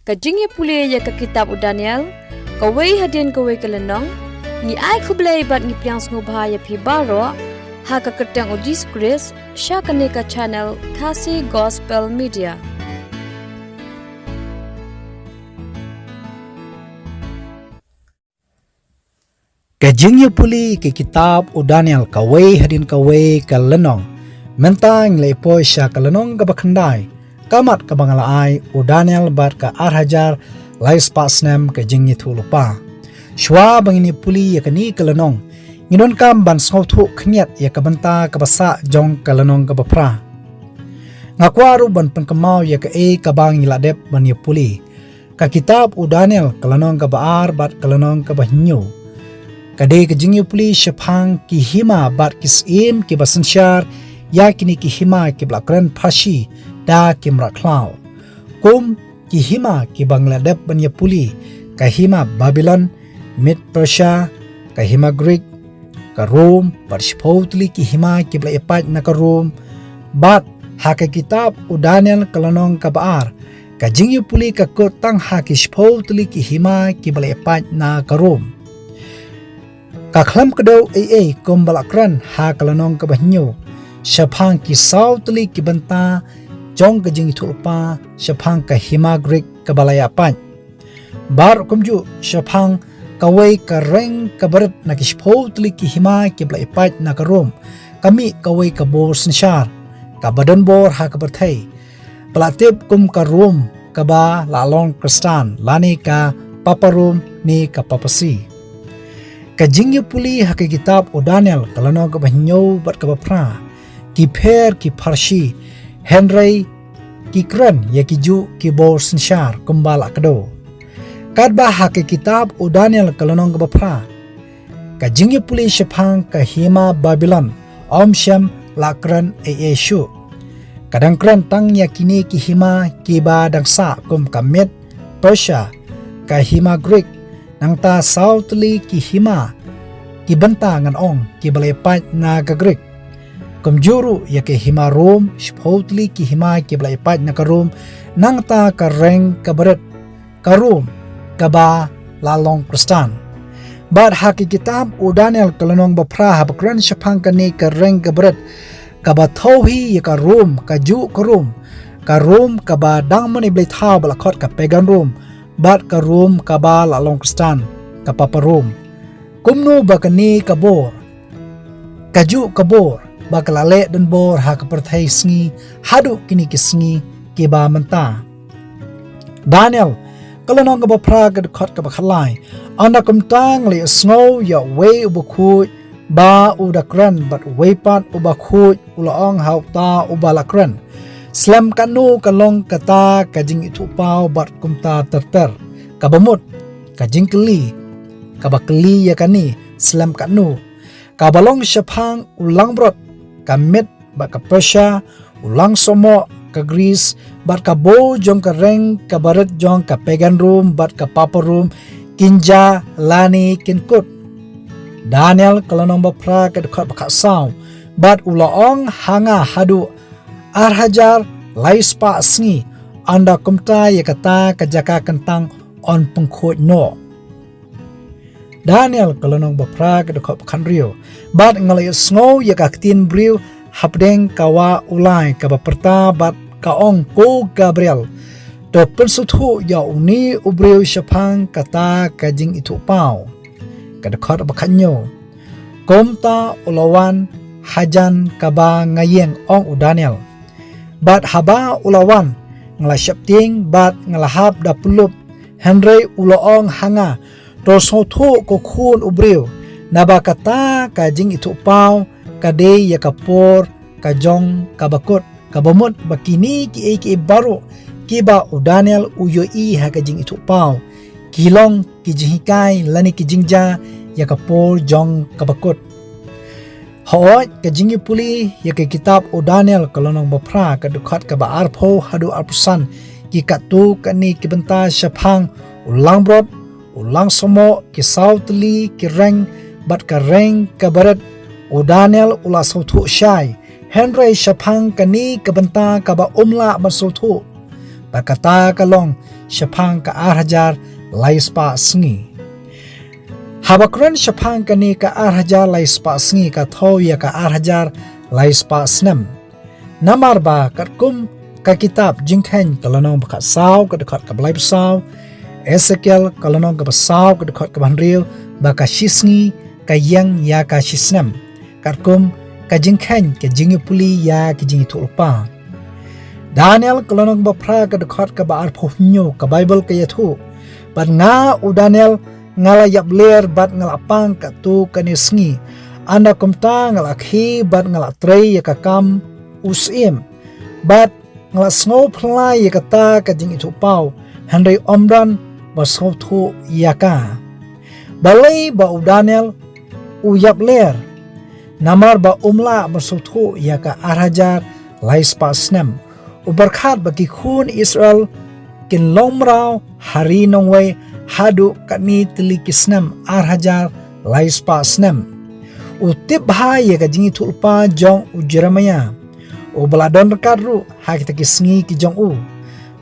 Kajingnya pulih ya ke kitab Daniel, kawai hadin kawai kelenong, ni ai kublai bat ni piang sengu bahaya pi baro, ha ka ketang ujis Chris, sya kaneka channel Kasih Gospel Media. Kajingnya pulih ke kitab Daniel kawai hadin kawai kelenong, mentang lepo sya kelenong ke bakandai. Kamat ke bangalai Daniel bat ke arhajar lais pasnem ke jingni tu lupa. Shwa bangini puli ya kani kelenong. Ngidon kam ban sautu kniat ya ke benta ke basa jong kelenong ke bapra. Ngakwaru ban pengkemau ya ke ke bang iladep ban ya puli. Ka kitab Daniel kelenong ke baar bat kelenong ke bahnyu. Kade ke jingni puli syapang ki hima bat kisim ki basensyar ya kini ki hima ki blakran pashi da ki mraklau. Kum ki hima ki Bangladesh banya puli, ka hima Babylon, Mid Persia, ka hima Greek, ka Rome, parshpautli ki hima ki bla epat na ka Rome, bat ha ka kitab Daniel kelanong ka baar, ka jingyu puli ka kotang ha ki shpautli ki hima ki bla epat na ka Rome. Ka khlam kadaw kum balakran ha kelanong ka bahnyo, syapang ki sautli ki benta jong ke jing itulpa syapang ke hima Greek ke balayapan. Bar kumju syapang kawai ke reng ke barat na kishpautli ki hima ki balaipat na ke Rom. Kami kawai ke bor sensyar, ke badan bor ha ke bertai. Pelatip kum ke Rom ke ba lalong Kristan, lani ke Papa Rom ni ke Papasi. Ke jingnya puli ha ke kitab Daniel kalano ke bahnyo bat ke bapra. Ki per ki parshi Henry ki kran ya ki ju ki bor sensyar kumbala kado. Kadba ha ke kitab Daniel kalonong ke bapra. Ka jingye puli syapang ka hima Babylon om syam lakran shu. Kadang kran tang ya kini ki hima ki ba dangsa kum ka Mid Persia ka hima Greek nang ta sautli ki hima ki benta ngan ong ki balepat na ka Greek. Kumjuru ya ke hima Rom, shpautli ki hima ki blaipat na ka Rom, nang ta ka reng ka barat, ka Rom, ka ba lalong Kristan. Bat ha ki kitab Daniel kalanong bapra ha bakran syapang ka ni ka reng ka barat, ka ba tauhi ya ka Rom, ka ju ka Rom ka ba dang mani blai thaw balakot ka pagan Rom, bat ka Rom ka ba lalong Kristan, ka Papa Rom. Kumno ba ka ni ka bor, ka ju ka bor, bakalale dan bor ha kaperthai sngi hadu kini kisngi ke ba menta. Daniel kalanong ka bapra ka khot ka bakhalai anda kumtang le snow ya we ubakhu ba udakran but we pat ubakhu ulaong hauta ubalakran slam kanu kalong kata kajing itu pau bat kumta terter kabamut kajing keli kabakli ya kani slam kanu kabalong syapang ulang brot ka Mid ba ka Persia ulang somo ka Greece bat ka bo jong ka reng ka barat jong ka pagan Rome bat ka Papa Rome kinja lani kinkut. Daniel kalanong bapra ka dekat baka saw bat ulaong hanga hadu arhajar laispa sngi anda kumta ya kata kajaka kentang on pengkut no. Daniel kalanong bapra ka dekat bakandrio bat ngalay snow ya kaktin briw hapdeng kawa ulay kabaperta bat kaong ko Gabriel do pensuthu ya uni ubriw syapang kata kajing itu pau kadakot bakanyo komta ulawan hajan kaba ngayeng ong Daniel bat haba ulawan ngala syapting bat ngalahap da pulup Henry ulaong hanga do sothu ko khun ubriw naba kata kajing itu pau kade ya kapor kajong kabakot kabamut bakini ki baro kiba Daniel uyoi ha kajing itu pau kilong kijihikai lani kijingja ya kapor jong kabakot hoot kajing puli ya ke kitab Daniel kalonong bapra kadukhat kaba arpho hadu arpusan ki katu kani kibenta syapang ulang brod ulang somo ki sautli ki reng bat ka reng ka barat Daniel ula sautu syai Henry syapang kani kabenta kaba umla masautu bakata kalong syapang ka arhajar laispa sengi. Habakran syapang kani ka arhajar laispa sengi ka thau ya ka arhajar laispa snem. Namar ba katkum ka kitab jingkhen kalanong bakat saw ka dekat ka balai saw. Ezekiel kalanong ka basaw ka dekat ka banril ba ka shisngi ka yang ya ka shisnem. Katkum ka jingkhen ka jingi puli ya ka jingi tulpa. Daniel kalanong ba pra ka dekat ka ba arpho nyo ka Bible ka yathu. Bat nga u Daniel ngala yabler bat ngala pang ka tu ka nisngi. Anda kumta ngala khi bat ngala trey ya ka kam usim. Bat ngala sngo plai ya ka ta ka jingi tulpaw. Handai omdan ba sngo tu ya ka. Balay ba u Daniel u yabler. Namar ba umla bersuthu ya ka arhajar laispa snem. Uberkat bagi khun Israel kin lomrau hari nongway hadu kani teliki snem arhajar laispa snem. Utip bahai ya ka jingi tulpa jong u Jeremia. Ubaladon rekadru hak kita kisngi ki jong u.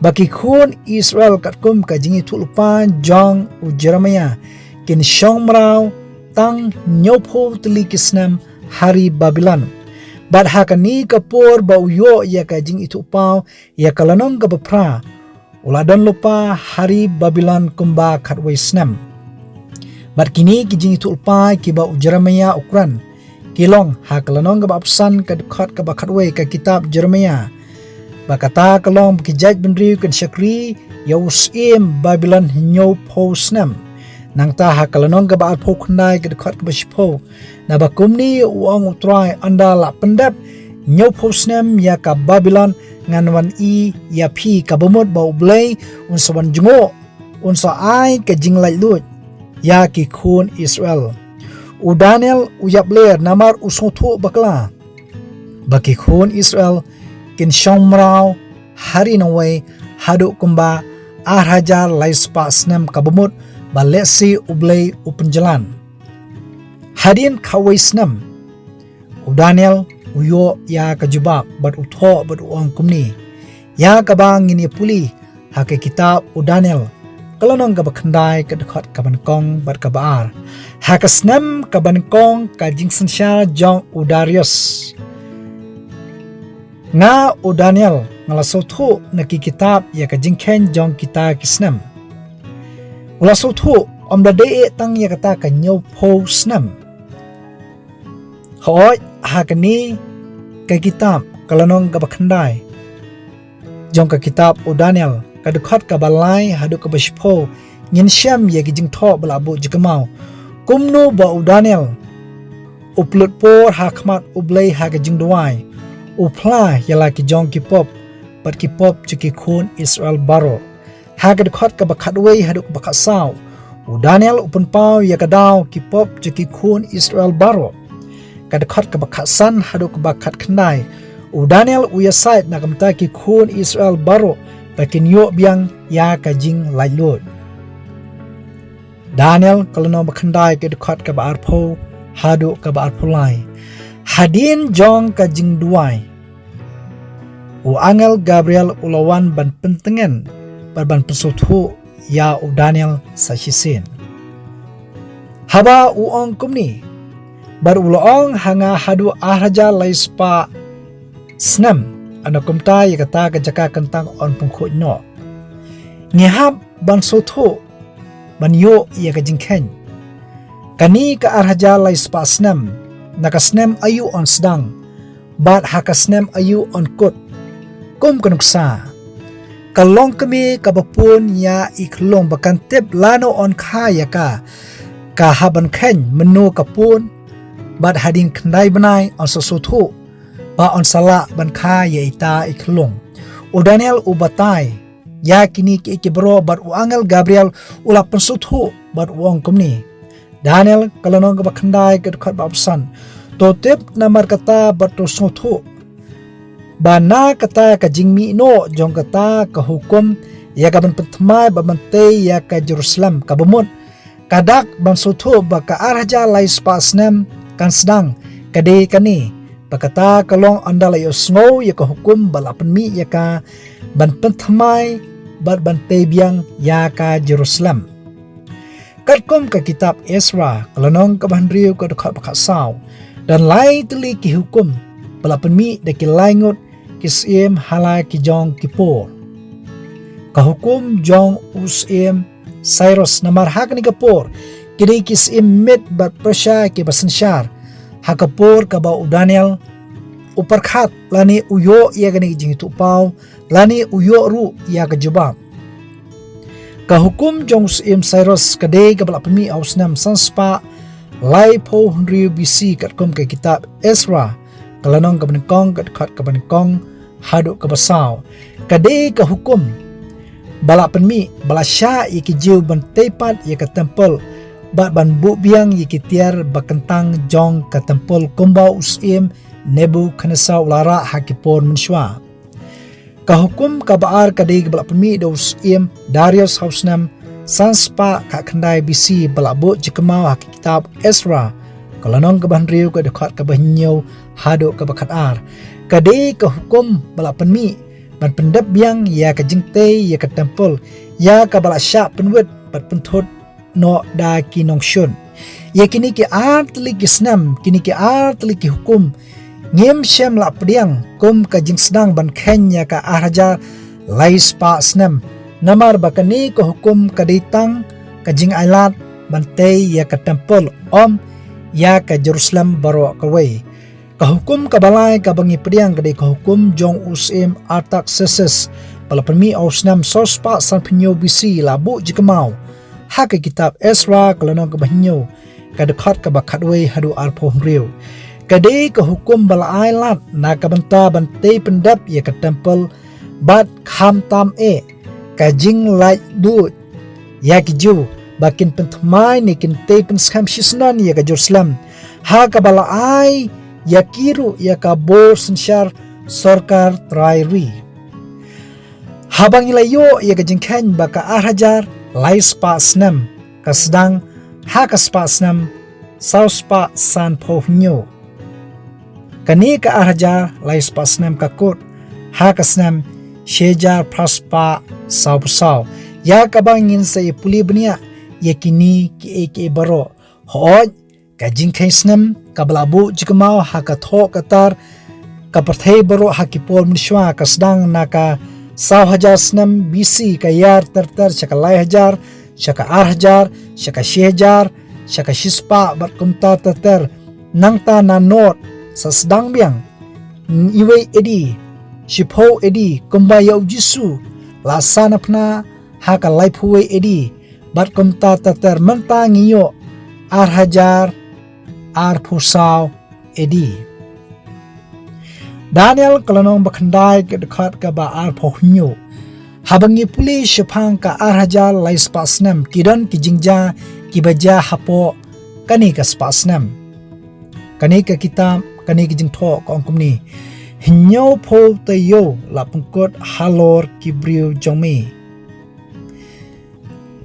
Bagi khun Israel katkum ka jingi tulpa jong u Jeremia kin shongmrau tang nyopo teliki snem hari Babylon. Bad hakani kapur ba uyo ya ka jing itu pau ya kalanong ka bapra. Uladon lupa hari Babylon kumba katway snem. Bad kini ki jing itu upa ki ba Jeremia ukran. Kilong hakalanong ka bapsan ka dekat ka bakatway ka kitab Jeremia. Bakata kalong bukijaj benriu kan syakri ya usim Babylon hinyo po snem. Nang ta hakalanong ka baat po kundai ka dekat ka basipo. Na bakumni uang utray anda la pendap nyo po snem ya ka Babylon nganwan i ya pi ka bumot ba ublay unsa wan jungo unsa ay ka jinglay lut ya ki khun Israel. U Daniel u yabler namar usotu bakla. Baki khun Israel kin syomrau hari naway hadu kumba arhajar laispa snem ka bumot balesi ublay upenjalan. Hadin kawai senam. U Daniel uyo ya kajubak bat utho bat uang kumni. Ya kabang ini puli hake kitab u Daniel. Kalanong kabakandai kadekat kabankong bat kabaar. Hake senam kabankong kajingsansya jong u Darius. Nga u Daniel ngalasotho naki kitab ya kajingken jong kita kisnam. Ulasotho om dadee tang ya kata kanyo po snam. Hoy hakani ka kitab kalanong kabakandai. Jong ka kitab u Daniel kadukhat ka balai hadu ka basipo ngin syam ya gijing tho balabu jikamau. Kumno ba u Daniel. Uplut por hakmat ublay hakajing duwai. Upla yala ki jong ki pop bat ki pop chiki khun Israel baro. Hakadukhat ka bakatway hadu ka bakasaw. U Daniel upun pau ya kadaw ki pop chiki khun Israel baro. Kadakhat ka bakhasan hadu ka bakhat khnai. U Daniel uyasait na kamta ki khun Israel baro pakin yo biang ya kajing lailot. Daniel kalano bakhandai ke dakhat ka baarpho hadu ka baarpulai. Hadin jong kajing duai. U angel Gabriel ulawan ban pentengen ban pesuthu ya u Daniel sasisin. Haba u ong kumni bar uloong hanga hadu ahraja laispa snam anakumta ya kata ka jaka kentang on pungkhu no. Ngihab ban suthu ban yo ya ka jingkhen. Kani ka ahraja laispa snam nakasnem ayu on sedang bat hakasnem ayu on kut kum kanuksa kalong kami kabapun ya iklong bakantip lano on kaya ka haban khen menu kapun bat hadin kendai benai on sosuthu ba on sala ban kaya ita iklong u Daniel u batai ya kini ki ikibro bat u angel Gabriel ula pensuthu bat uang kumni Daniel kalonong kabakhandai kedukhat babsan totip namar kata bat sothu bana kata ka jingmi no jong kata ka hukum ya ka ban pentmai babante ya ka Jerusalem ka bumut kadak ban sothu ba ka arhaja laispa snem kan sedang kade kani bakata kalong andala yo snow ya ka hukum balapan mi ya ka ban pentmai bat bante biang ya ka Jerusalem. Katkom ka kitab Ezra kalanong kabanriu ka dekat bakasaw dan lai teli ki hukum pelapen mi de ki laingot kisiem halai ki jong kipor. Ka hukum jong usim Cyrus namar hak ni kapor kini kisiem mit bat persya ki basensyar hakapor ka bau Daniel uparkhat lani uyo ia gani jing tu pau lani uyo ru ia ka jubab. Ka hukum jong usim Cyrus kadai ka bala pemi ausnam sanspa lai po hundriu BC katkom ke kitab Ezra kalanong ka benekong kat ka benekong hadu ka basaw kadai ka hukum bala pemi bala sya iki jiu ban tepat ia ka temple bat ban bu biang iki tiar bakentang jong ka temple kumbau usim Nebuchadnezzar lara hakipon mensywa. Ka hukum ka baar kadai ka bala pemi da usim Darius hausnam sanspa ka kandai BC bala bu jikemau hak kitab Ezra kalanong ka banriu ka dekat ka bahnyo hadu ka bakatar kadai ka hukum bala pemi ban pendap biang ya ka jingte ya ka temple ya ka bala sya penwet bat penthut no da kinong shun ya kini ki artli kisnam kini ki artli ki hukum ngem syam la pediang kum ka jing sedang ban khenya ka araja lais pa snam namar bakani ka hukum ka ditang ka jing ailat bante ya ka temple om ya ka Jerusalem baro ka way ka hukum ka balai ka bangi pediang ka ka hukum jong usim Artaxerxes palapanmi ausnam sospa san penyo BC labu jikemau hak kitab Ezra kalanong ka bahnyo ka dekat ka bakatway hadu arpo hriu kadai ka hukum bala ailat na kabanta bante pendap ya ka temple bat kham tam ka jing lai du ya ki ju bakin pentmai ni kin te pen skam shisnan ya ka Jerusalem ha ka bala ai ya kiru ya ka bor sensyar sorkar trairi habang ilayo ya ka jingkhan baka arhajar lais pa snam ka sedang ha ka spa snam saus pa san pohnyo kani ka arhajar lais pa snam ka kot ha ka snam shejar praspa saw ya ka bangin sa puli bnia ya kini ki eke baro hoj ka jingkhan snam ka blabu jikmau ha ka tho katar ka parthai baro ha ki pol mishwa ka sedang naka 1000 snam BC ka yar tartar shaka lai hajar shaka arhajar shaka shejar shaka shispa barkumta tartar nangta na not sa sedang biang iway edi shipo edi kumbaya ujisu lasana pna haka laipuwe edi barkumta tartar menta ngiyo arhajar arpusaw edi Daniel kalanong bakandai ke dekat ka ba arpohnyo habangi puli shapang ka arhajar lais pasnam kidan kijingja kibaja hapo kani ka spasnam kani ka kitab kani kijing tho ka ongkumni hinyo pho tayo la pungkot halor kibriu jongmi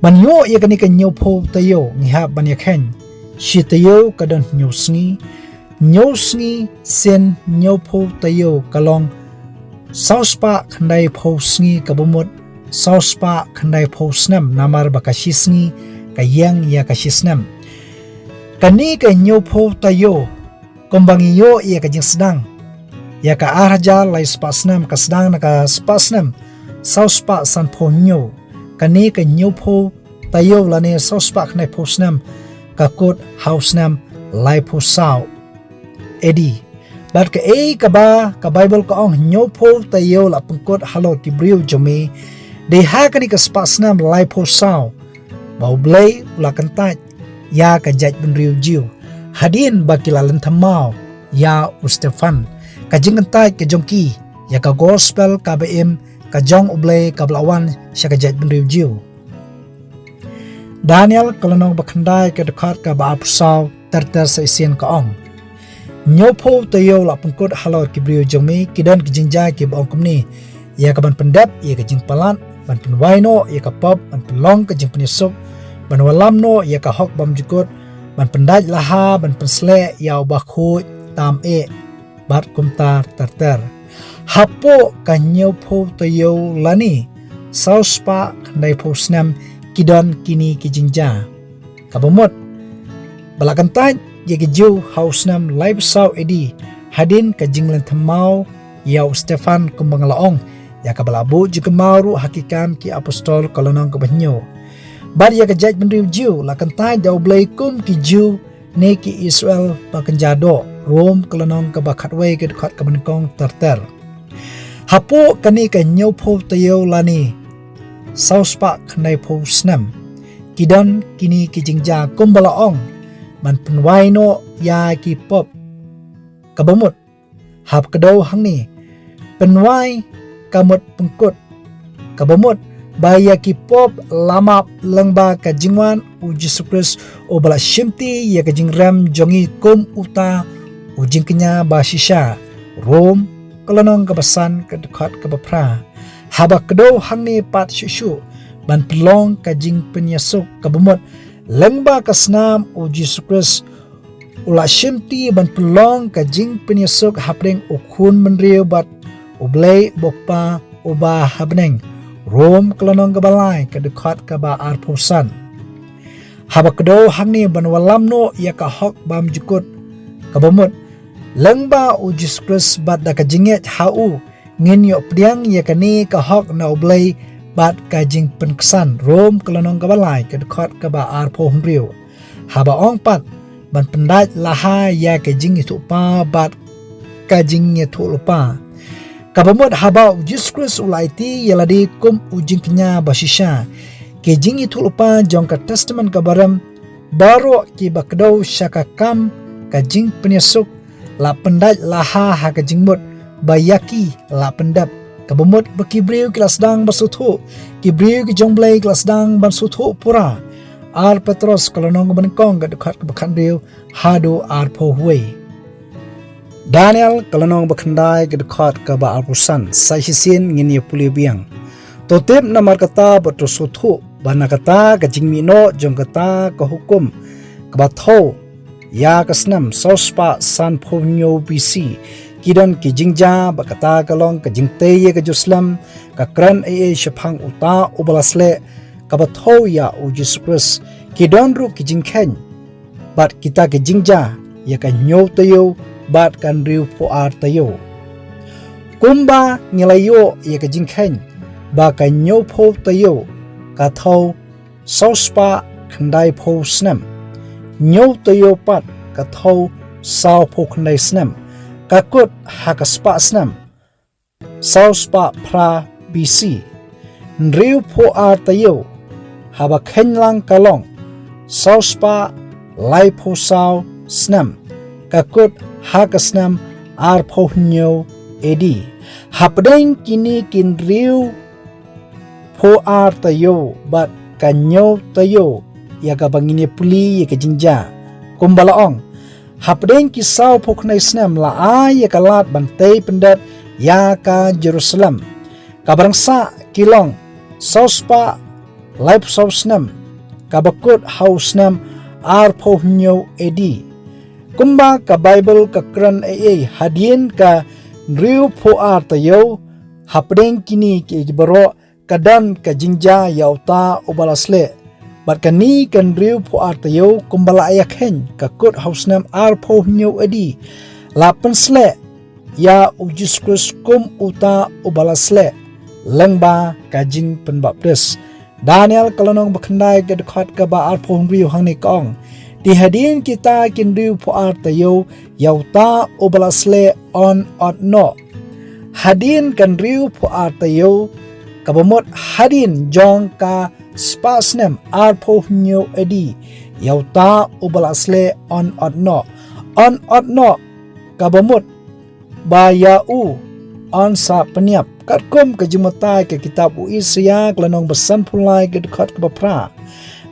banyo ya kani ka nyo pho tayo ngiha banyakhen shi tayo kadan nyo sngi sen nyopo tayo kalong sauspa khandai pho sngi kabumut sauspa khandai pho snam namar bakashi sngi kayang ya kashisnam kani ka nyopo tayo kombangi yo ya kajing sedang ya ka arhaja lai spasnam ka sedang naka spasnam sauspa san pho nyo kani ka nyopo tayo lane sauspa khandai pho snam kakut hausnam lai pho saw edi bat ka ka ba ka Bible ka ong nyopo tayo la pungkot halo kibriu jome de ha kani ka spasnam lai pho saw bau blai ula kantat ya ka jaj benriu jiu hadin bakilalan thamau ya Stefan ka jingantai ka jongki ya ka gospel ka bm ka jong ublai ka blawan sya ka jaj benriu jiu Daniel kalanong bakandai ka dekat ka ba apsaw tartar sa isien ka ong nyopo tayo la pungkot halor kibriu jome kidan kijingja ki ba ongkumni ya ka ban pendap ya ka jing palan ban penwaino ya ka pop ban pelong ka jing penisuk ban walamno ya ka hok bam jukut ban pendaj laha ban pensle ya ba khu tam bat kumtar tartar hapo ka nyopo tayo lani saus pa kandai po snam kidon kini kijingja. Kabamot balakantai ye keju haus nam live saw edi hadin ka jinglan thamau yau Stefan kumbangalaong ya kabalabu juga mauru hakikam ki apostol kolonong kebanyo bar ya kejaj benriu jiu lakantai jau blaikum ki jiu ne ki Israel pakenjado Rom kolonong kebakatway ke dekat kebenkong terter hapo kani ka nyau po tayo lani sauspa kanai po snam kidan kini kijingja kumbalaong man penwai no ya ki pop kabamut hap kedau hang ni penwai kamut pengkut kabamut baya ki pop lamap lengba ka jingwan u Jesus Christ o bala shimti ya ka jingram jongi kum uta u jingknya basisha Rom kolonong kebasan ke dekat ke bapra haba kedau hang ni pat shushu ban pelong ka jing penyasuk kabamut lengba kasnam o Jesus Christ ula shimti ban pelong ka jing penyasuk hapreng ukun menriu bat ublay bokpa uba habneng Rom kelonong kebalai ke dekat ke ba arposan haba kedo hangni ban walam no ya ka hok bam jukut kabamut lengba o Jesus Christ bat da ka jinget hau ngin yo priang ya kani ka hok na ublay bat kajing penkesan Rom kelonong kebalai ke dekat ke ba arpo humriu haba ong pat ban pendaj laha ya kajing itu pa bat kajing itu lupa kabamut haba Jesus Christ ulaiti yaladi kum ujing kenya basisha kajing itu lupa jong ka testament kabaram baro ki bakdo syakakam kajing penyesuk la pendaj laha ha kajing mut bayaki la pendap kabamut bekibriu kelas dang bersuthu kibriu ki jongblai kelas dang bersuthu pura ar Petros kolonong benkong ke dekat ke bakandriu hadu ar pohwei Daniel kolonong bakandai ke dekat ke ba alpusan sahisin ngini puli biang totip namar kata bersuthu bana kata ke jingmino jong kata ke hukum ke batho ya kesnam sospa san ponyo BC kidon ki jingja bakata kalong ka jingte ye ka Jerusalem ka kran e shapang uta ubalasle ka batho ya u Jesus Christ kidon ru ki jingkhen bat kita ki jingja ya ka nyo tayo bat kan riu po ar tayo kumba ngilayo ya ka jingkhen ba ka nyo po tayo ka tho sospa khandai po snam nyo tayo pat ka tho sao po khandai snam kakut hakaspa snam sauspa pra BC nriu po ar tayo haba khenlang kalong sauspa lai po sao snam kakut hakasnam ar po nyo edi hapdeng kini kin riu po ar tayo bat kanyo tayo ya ka bangini puli ya ka jinja kumbalaong hapdeng kisau poknai snam la ay kalat bantay pendat ya ka Jerusalem kabarangsa kilong sauspa life saus nam kabakut haus nam ar pohnyo edi kumba ka Bible ka kran ay hadien ka nriu po ar tayo hapdeng kini ki baro kadan ka jingja yauta ubalasle Barkani kan riu po ar tayo kumbala ayak hen kakut hausnam ar po nyo edi lapan sle ya ujus krus kum uta ubalasle lengba kajing penbaptis Daniel kalonong bakandai ke dekat ke ba ar po riu hang ni kong di hadin kita kin riu po ar tayo yauta ubalasle on no hadin kan riu po ar tayo kabamot hadin jong ka spasnem ar po nyo edi yauta ubalasle on no kabamut bayau on sa peniap katkum kejumatai ke kitab Isaya klanong besan pulai ke dekat ke bapra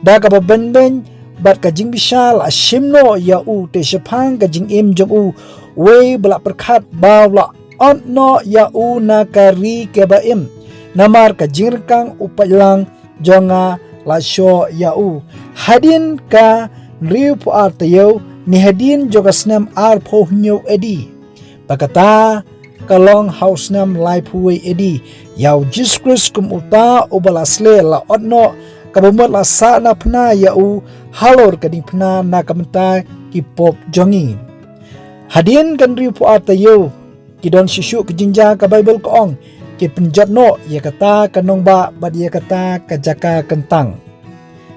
da ka babenben bat ka jing bishal ashimno yau te shapang ka jing im jong u we bala perkhat bawla on no yau nakari ke baim namar ka jingkang upailang jonga lasyo yau hadin ka riu po ar tayo ni hadin jogasnam ar po nyo edi pakata kalong hausnam lai puwe edi Yau Jesus Christ kum uta ubalasle la odno kabumot la sa na pna yau halor kading pna na kamta ki pop jongi. Hadien kan riu pu atayo kidon shishu kejinja ka Bible ko ong ki penjat no ya kata kanong ba bad ya kata kajaka kentang.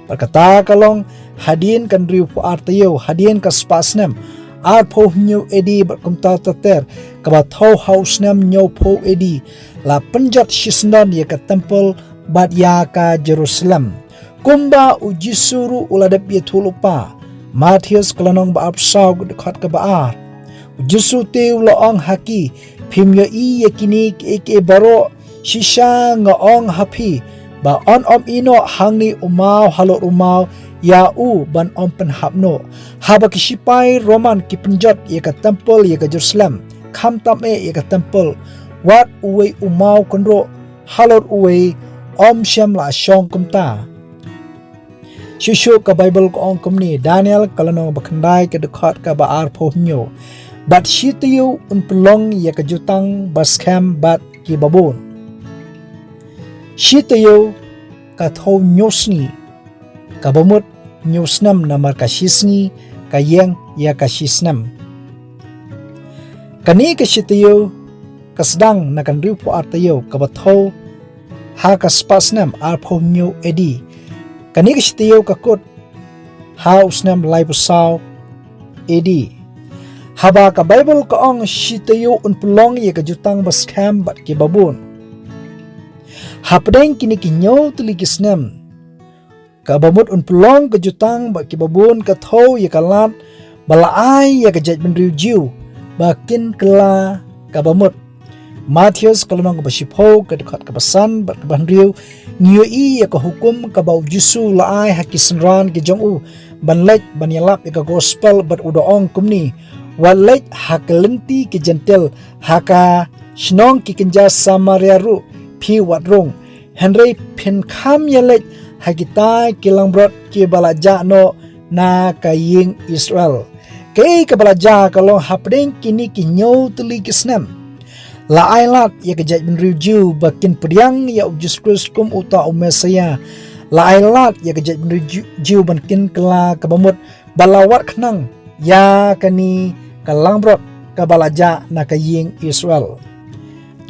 Berkata kalong hadien kan riu pu atayo hadien ka spasnem ar po nyu edi berkumta tater kabatau haus nem nyu po edi la penjat shisnan ya ka temple bad ya ka Jerusalem. Kumba uji suru uladap ya tulupa Matius kalanong ba apsaw dekat ka baar. Ujisu te ulaong haki pimyo i yakini ke baro shisha ngaong hapi ba on ino hangni umaw halot umaw ya ban om penhapno haba kisipay Roman ki penjat ya ka temple ya ka Jerusalem kam tame ya ka temple wat uwe umaw konro halot uwe om syam la syong kumta. Shushu ka Bible ko ong kumni Daniel kalanong bakandai ke dekat ka baar pohnyo bat shitiyo unpelong ya ka jutang baskem bat ki babon shitiyo ka thau nyosni ka bamut nyosnam namar ka shisni ka yang ya ka shisnam kani ka shitiyo kasdang na kan riu po artayo ka bathau ha ka spasnam ar pohnyo edi kani kishtiyo kakut haus nam lai pusaw edi haba ka Bible ka ong shitiyo unpulong ya ka jutang baskem bat ki babun hapdeng kini kinyo tuligis nam ka bamut unpulong ka jutang bat ki babun ka thaw ya ka lat balaay ya ka judgment review bakin kela ka bamut Matius kalanong ka basipo ka dekat ka basan bat ka banriw niyo i ya ka hukum ka bau Jisu laay hakisenran ki jong banlek banyalap ya ka gospel bat udaong kumni walek hakalenti ki gentle haka shnong ki kenja Samaria ru pi watrong Henry penkham yalek hakita kilangbrot ki balaja no na kaying Israel kay ka balaja kalong hapdeng kini kinyo tuli kisnem la ailat ya ka judgment review bakin pediang ya Jesus Christ kum uta Mesaya la ailat ya ka judgment review bakin kela kabamut balawat khnang ya kani kalangbrot ka balaja na kaying Israel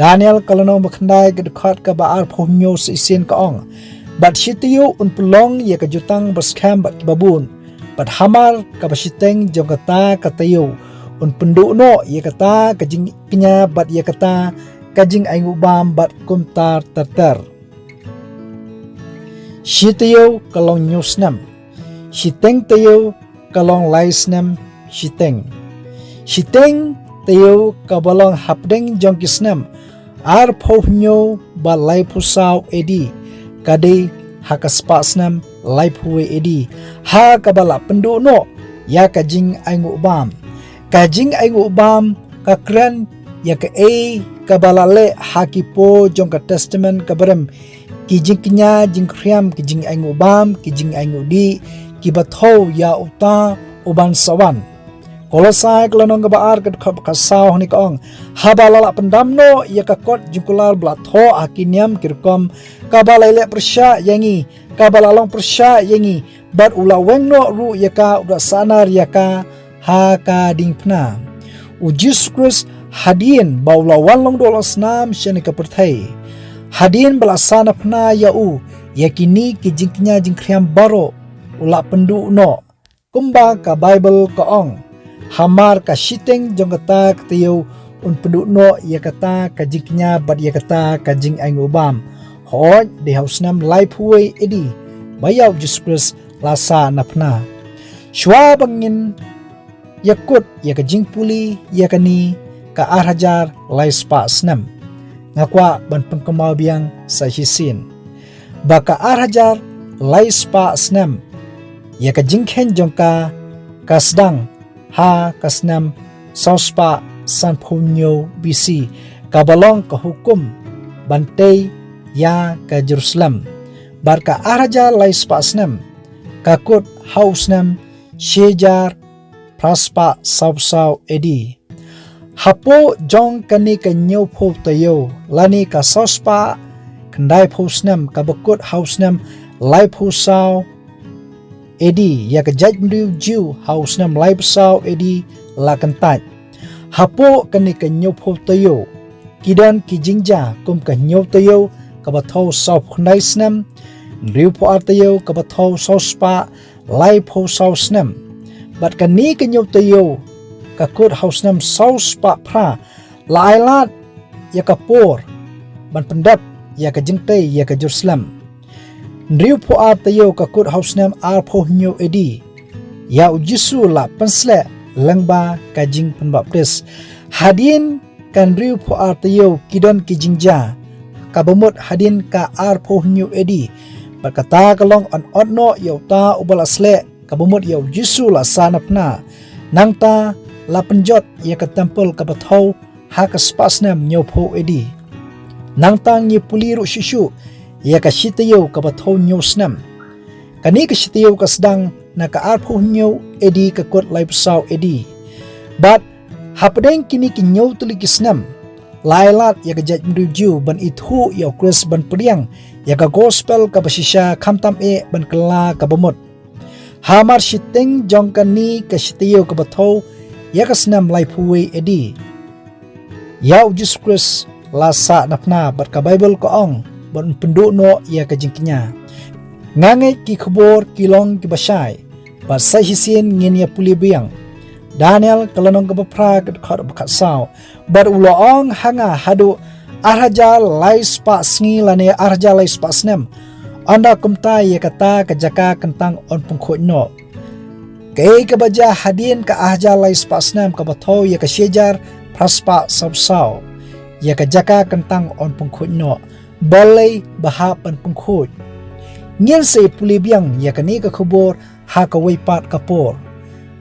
Daniel kalano bakhandai ka dekat ka baar phonyo sa isin ka ong bat shitiyo unpulong ya ka jutang baskham bat babun bat hamar ka basiteng jongkata katayo un pendu no ya kata kajing kenya bat ya kata kajing aing ubam bat kumtar terter shitiyo kalong nyusnam shiteng tayo kalong laisnam shiteng tayo kabalong hapdeng jongkisnam ar pohnyo ba lai pusaw edi kade hakaspasnam lai puwe edi ha kabala pendu no ya kajing aing ubam kajing aing ubam kakren ya ka kabalale hakipo jong ka testament kabarem kijing kenya jing kriam kijing aing ubam kijing aing udi kibatho ya uta uban sawan kolosai kelonong gabaar ka kasaw ni kaong habalala pendamno ya ka kot jungkular blatho akiniam kirkom kabalale persya yangi kabalalong persya yangi bat ulaweng no ru ya ka uda sanar ya ka haka dingpna ujus Christ hadien baulawan long dolos nam shani kaperthai hadien balasana pna yau yakini kijingnya jingkriam baro ula pendu no kumba ka Bible ka ong hamar ka shiteng jongkata katiyo un pendu no yakata kajingnya bad yakata kajing aing ubam hoj di haus nam life way edi bayaw Jesus Christ lasa napna shwa bangin yakut ya ka jingpuli ya kani ka arhajar laispa snam ngakwa ban pengkemau biang sa hisin baka arhajar laispa snam ya ka jingkhen jongka kasdang ha kasnam sospa san punyo BC kabalong ka hukum bantay ya ka Jerusalem barka arhajar laispa snam kakut hausnam shejar praspa sabsaw edi hapo jong kani ka nyo pho tayo lani ka sospa kendai phosnem kabakut hausnem lai phosau edi ya ka jaj mriu jiu hausnem lai phosau edi la kantai hapo kani ka nyopo tayo kidan ki jingja kum ka nyop tayo ka bathau sau khnai snem riu po atayo ka bathau sau spa lai phosau snem bat kani ka nyop tayo ka kut hausnem sau spa phra lai lat ya ka por ban pendap ya ka jingtai ya ka Jerusalem riu po atayo ka kut hausnem ar pho nyo edi ya ujisu la pensle langba ka jing penbaptis hadin kan riu po atayo kidon ki jingja ka bamut hadin ka ar pho nyo edi berkata kalong on onno yauta ubal asle ka bamut ya ujisu la sanapna nangta la penjot ya ka temple ka bathau ha ka spasnem nyopo edi nangtang ni puliru shishu ya ka shitayo ka bathau nyosnam kani ka shitayo ka sedang na ka arpho nyo edi ka kot lai pasau edi but hapdeng kini ki nyo tuli kisnam lailat ya ka jaj mruju ban ithu ya kris ban priang ya ka gospel ka basisha khamtam e ban kala ka bamut hamar shiteng jongkani ka shitayo ka bathau ya ka snam lai phuwe edi ya Jesus Christ lasa napna bat ka Bible ko ong ban pendu no ya ka jingkinya ngange ki khobor kilong ki basai bat sai hisin ngin ya puli biang Daniel kalanong ka bapra ka khar bakat saw bat ulo ong hanga hadu arhaja lai spa sngi lane arhaja lai spa snem anda kumta ya kata ka jaka kentang on pungkho no kay ka baja hadin ka arhaja lai spa snem ka bathau ya ka shejar praspa sabsaw ya ka jaka kentang on pungkho no balai baha pan pungkho ngel se puli biang ya kani ka khobor ha ka weipat kapor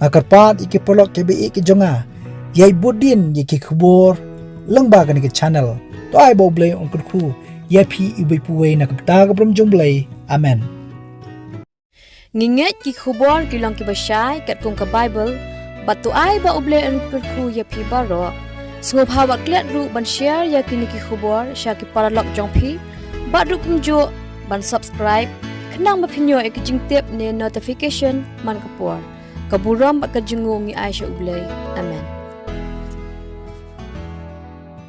akar pat iki polok ke bi ki jonga yai budin ye ki khobor langba kani ka channel to ai bo blay on ku ya phi ibai puwe na kapta ka prom jong blay amen nginget ki khobor kilong ki basai kat kong ka Bible batu ai ba uble an ku ya phi baro Sungguh hawa klet ru ban share ya kini ki khobor sha ki paralok jong phi ba ru kum jo ban subscribe kenang ma phinyo ek jing tip ne notification man kapor kaburam ba ka jingu ngi aisha ublay amen